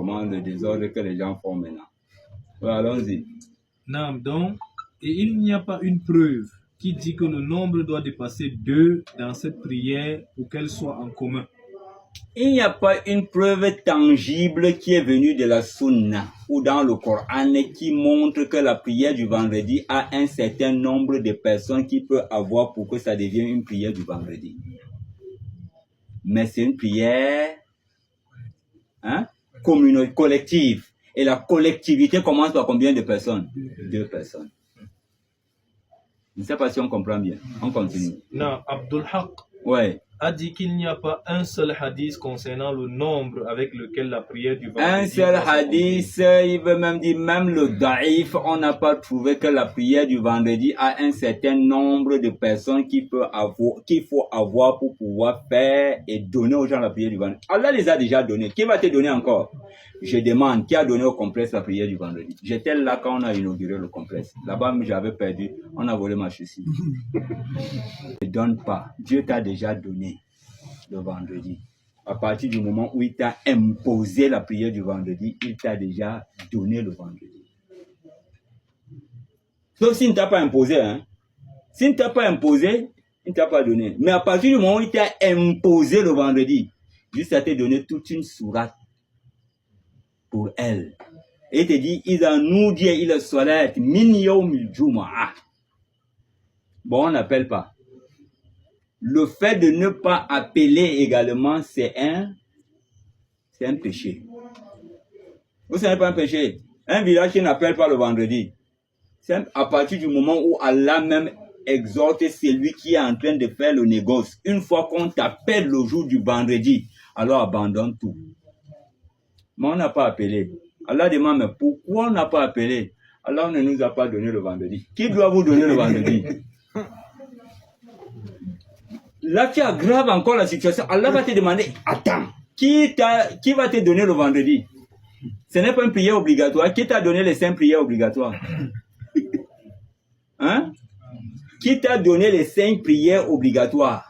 vraiment le désordre que les gens font maintenant. Ouais, allons-y. Non, donc, et il n'y a pas une preuve qui dit que le nombre doit dépasser 2 dans cette prière pour qu'elle soit en commun. Il n'y a pas une preuve tangible qui est venue de la Sunna ou dans le Coran qui montre que la prière du vendredi a un certain nombre de personnes qui peut avoir pour que ça devienne une prière du vendredi. Mais c'est une prière collective. Et la collectivité commence par combien de personnes? 2 personnes. Je ne sais pas si on comprend bien. On continue. Non, Abdul Haq a dit qu'il n'y a pas un seul hadith concernant le nombre avec lequel la prière du vendredi. Un seul hadith, il veut même dire, même le daïf, on n'a pas trouvé que la prière du vendredi a un certain nombre de personnes qu'il faut avoir pour pouvoir faire et donner aux gens la prière du vendredi. Allah les a déjà donnés. Qui va te donner encore? Je demande, qui a donné au complexe la prière du vendredi? J'étais là quand on a inauguré le complexe. Là-bas, j'avais perdu. On a volé ma chaussure. Ne donne pas. Dieu t'a déjà donné le vendredi. À partir du moment où il t'a imposé la prière du vendredi, il t'a déjà donné le vendredi. Sauf s'il ne t'a pas imposé. S'il ne t'a pas imposé, il ne t'a pas donné. Mais à partir du moment où il t'a imposé le vendredi, juste à te donner toute une sourate pour elle. Et il te dit, Iza nudiya ila salat min yawmil jumu'ah. Bon, on n'appelle pas. Le fait de ne pas appeler également, c'est un péché. Ou ce n'est pas un péché. Un village qui n'appelle pas le vendredi. C'est à partir du moment où Allah même exhorte celui qui est en train de faire le négoce. Une fois qu'on t'appelle le jour du vendredi, alors abandonne tout. Mais on n'a pas appelé. Allah demande, mais pourquoi on n'a pas appelé? Allah ne nous a pas donné le vendredi. Qui doit vous donner le vendredi? Là, tu aggraves encore la situation. Allah va te demander, attends, qui va te donner le vendredi? Ce n'est pas une prière obligatoire. Qui t'a donné les 5 prières obligatoires? Qui t'a donné les 5 prières obligatoires?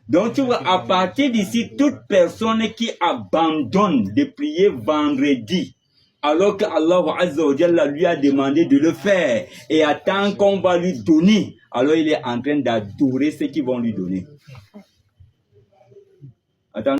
Donc, tu vois, à partir d'ici, toute personne qui abandonne de prier vendredi, alors qu'Allah Azza wa Jalla lui a demandé de le faire, et attend qu'on va lui donner, alors il est en train d'adorer ce qu'ils vont lui donner. Attends.